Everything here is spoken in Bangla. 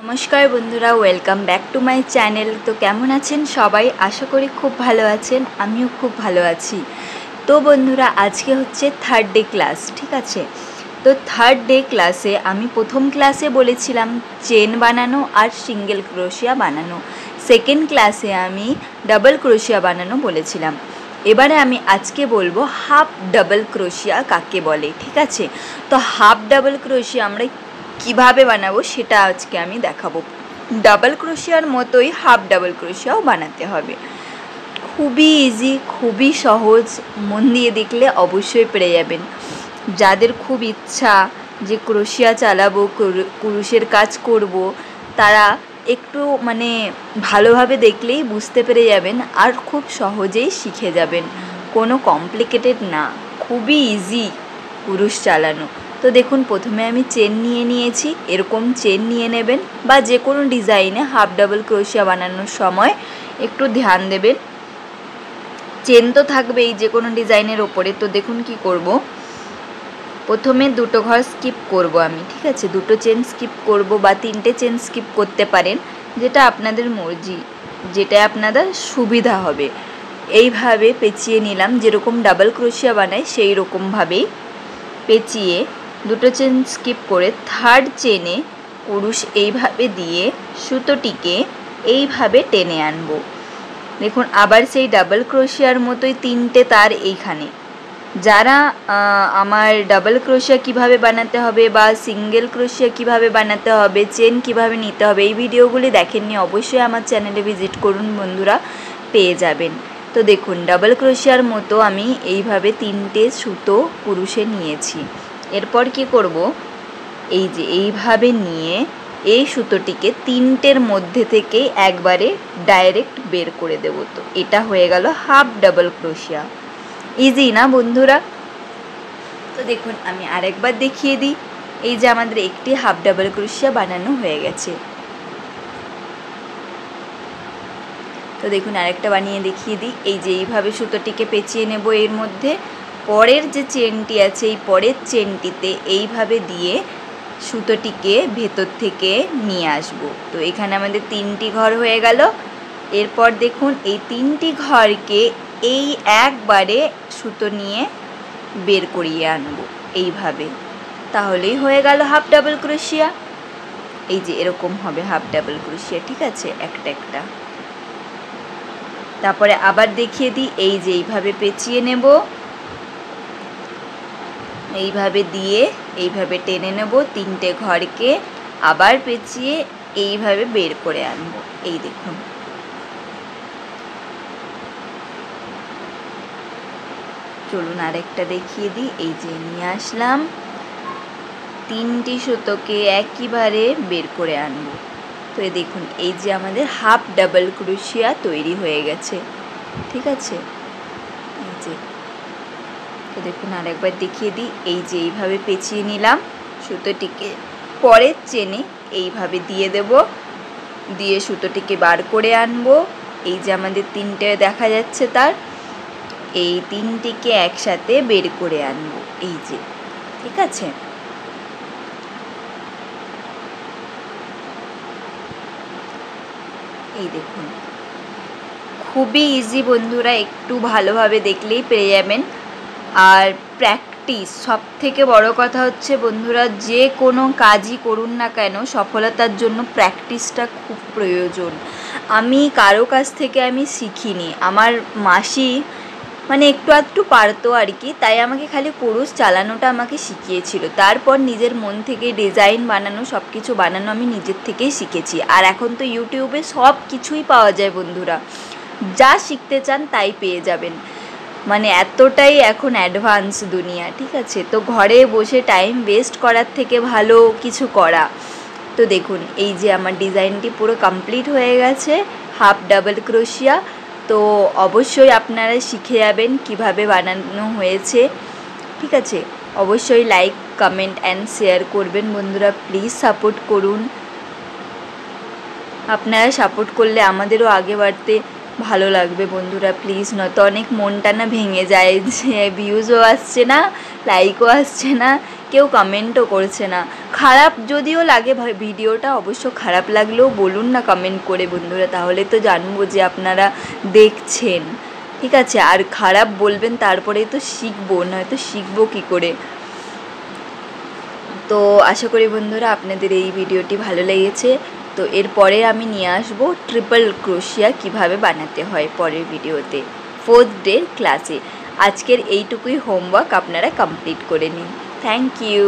নমস্কার বন্ধুরা, welcome back to my channel. তো কেমন আছেন সবাই? আশা করি খুব ভালো আছেন, আমিও খুব ভালো আছি। তো বন্ধুরা, আজকে হচ্ছে থার্ড ডে ক্লাস, ঠিক আছে? তো থার্ড ডে ক্লাসে আমি প্রথম ক্লাসে বলেছিলাম চেন বানানো আর সিঙ্গেল ক্রোশিয়া বানানো। সেকেন্ড ক্লাসে আমি ডাবল ক্রোশিয়া বানানো বলেছিলাম। এবারে আমি আজকে বলবো হাফ ডাবল ক্রোশিয়া কাকে বলে, ঠিক আছে? তো হাফ ডাবল ক্রোশিয়া আমরা কিভাবে বানাবো সেটা আজকে আমি দেখাবো। ডাবল ক্রোশিয়ার মতোই হাফ ডাবল ক্রোশিয়াও বানাতে হবে। খুবই ইজি, খুবই সহজ, মন দিয়ে দেখলে অবশ্যই পেরে যাবেন। যাদের খুব ইচ্ছা যে ক্রোশিয়া চালাবো, কুরুশের কাজ করব, তারা একটু ভালোভাবে দেখলেই বুঝতে পেরে যাবেন আর খুব সহজেই শিখে যাবেন। কোনো কমপ্লিকেটেড না, খুবই ইজি কুরুশ চালানো। তো দেখুন, প্রথমে আমি চেন নিয়ে নিয়েছি। এরকম চেন নিয়ে নেবেন, বা যে কোনো ডিজাইনে হাফ ডাবল ক্রোশিয়া বানানোর সময় একটু ধ্যান দেবেন। চেন তো থাকবেই যে কোনো ডিজাইনের ওপরে। তো দেখুন কি করব, প্রথমে দুটো ঘর স্কিপ করব আমি, ঠিক আছে? দুটো চেন স্কিপ করব বা তিনটে চেন স্কিপ করতে পারেন, যেটা আপনাদের মর্জি, যেটা আপনাদের সুবিধা হবে। এইভাবে পেঁচিয়ে নিলাম, যেরকম ডাবল ক্রোশিয়া বানাই সেই রকমভাবেই পেঁচিয়ে দুটো চেন স্কিপ করে থার্ড চেনে কুরুশ এইভাবে দিয়ে সুতোটিকে এইভাবে টেনে আনবো। দেখুন, আবার সেই ডাবল ক্রোশিয়ার মতোই তিনটে তার এইখানে। যারা আমার ডাবল ক্রোশিয়া কিভাবে বানাতে হবে বা সিঙ্গেল ক্রোশিয়া কিভাবে বানাতে হবে, চেন কিভাবে নিতে হবে, এই ভিডিওগুলি দেখেননি, অবশ্যই আমার চ্যানেলে ভিজিট করুন বন্ধুরা, পেয়ে যাবেন। তো দেখুন, ডাবল ক্রোশিয়ার মতো আমি এইভাবে তিনটে সুতো কুরুশে নিয়েছি। এরপর কি করব, এই যে এইভাবে নিয়ে এই সুতোটিকে তিনটের মধ্যে থেকে একবারে ডাইরেক্ট বের করে দেব। তো এটা হয়ে গেল হাফ ডাবল ক্রোশিয়া। ইজি না বন্ধুরা? তো দেখুন, আমি আরেকবার দেখিয়ে দিই। এই যে আমাদের একটি হাফ ডাবল ক্রোশিয়া বানানো হয়ে গেছে। তো দেখুন, আরেকটা বানিয়ে দেখিয়ে দিই। এই যে এইভাবে সুতোটিকে পেঁচিয়ে নেব, এর মধ্যে পরের যে চেনটি আছে এই পরের চেনটিতে এইভাবে দিয়ে সুতোটিকে ভেতর থেকে নিয়ে আসব। তো এখানে আমাদের তিনটি ঘর হয়ে গেল। এরপর দেখুন, এই তিনটি ঘরকে এই একবারে সুতো নিয়ে বের করিয়ে আনবো এইভাবে। তাহলেই হয়ে গেল হাফ ডাবল ক্রোশিয়া। এই যে এরকম হবে হাফ ডাবল ক্রোশিয়া, ঠিক আছে? একটা একটা। তারপরে আবার দেখিয়ে দিই। এই যে এইভাবে পেঁচিয়ে নেব, এইভাবে দিয়ে এইভাবে টেনে নেব তিনটে ঘরকে, আবার পেঁচিয়ে এইভাবে বের করে আনবো। এই দেখুন, চলুন আরেকটা দেখিয়ে দিই। এই যে নিয়ে আসলাম, তিনটি সুতোকে একইবারে বের করে আনবো। তো এই দেখুন, এই যে আমাদের হাফ ডাবল ক্রোশিয়া তৈরি হয়ে গেছে, ঠিক আছে? এই যে, তো দেখুন আরেকবার দেখিয়ে দিই। এই যে এইভাবে পেঁচিয়ে নিলাম সুতোটিকে, পরের চেনে এইভাবে দিয়ে দেব, দিয়ে সুতোটিকে বার করে আনবো। এই যে আমাদের তিনটে দেখা যাচ্ছে তার, এই তিনটিকে একসাথে বের করে আনবো। এই যে, ঠিক আছে? এই দেখুন, খুবই ইজি বন্ধুরা, একটু ভালোভাবে দেখলেই পেরে যাবেন। আর প্র্যাকটিস, সব থেকে বড় কথা হচ্ছে বন্ধুরা, যে কোনো কাজই করুন না কেন সফলতার জন্য প্র্যাকটিসটা খুব প্রয়োজন। আমি কারো কাছ থেকে আমি শিখিনি, আমার মাসি একটু আধটু পারতো আর কি, তাই আমাকে খালি কুরুশ চালানোটা আমাকে শিখিয়েছিল। তারপর নিজের মন থেকে ডিজাইন বানানো, সব কিছু বানানো আমি নিজের থেকেই শিখেছি। আর এখন তো ইউটিউবে সব কিছুই পাওয়া যায় বন্ধুরা, যা শিখতে চান তাই পেয়ে যাবেন। এতটাই এখন অ্যাডভান্স দুনিয়া, ঠিক আছে? তো ঘরে বসে টাইম ওয়েস্ট করার থেকে ভালো কিছু করা। তো দেখুন, এই যে আমার ডিজাইনটি পুরো কমপ্লিট হয়ে গেছে হাফ ডাবল ক্রোশিয়া। তো অবশ্যই আপনারা শিখে যাবেন কিভাবে বানানো হয়েছে, ঠিক আছে? অবশ্যই লাইক, কমেন্ট অ্যান্ড শেয়ার করবেন বন্ধুরা, প্লিজ সাপোর্ট করুন। আপনারা সাপোর্ট করলে আমাদেরও আগে বাড়তে ভালো লাগবে বন্ধুরা, প্লিজ। নয়তো অনেক মনটা না ভেঙে যায় যে ভিউজও আসছে না, লাইকও আসছে না, কেউ কমেন্টও করছে না। খারাপ যদিও লাগে ভিডিওটা, অবশ্য খারাপ লাগলেও বলুন না কমেন্ট করে বন্ধুরা, তাহলে তো জানবো যে আপনারা দেখছেন, ঠিক আছে। আর খারাপ বলবেন তারপরেই তো শিখবো, নয়তো শিখবো কী করে। তো আশা করি বন্ধুরা আপনাদের এই ভিডিওটি ভালো লেগেছে। তো এরপরে আমি নিয়ে আসবো ট্রিপল ক্রোশিয়া কিভাবে বানাতে হয় পরের ভিডিওতে, 4th ডে ক্লাসে। আজকের এইটুকুই হোমওয়ার্ক আপনারা কমপ্লিট করে নিন। Thank you.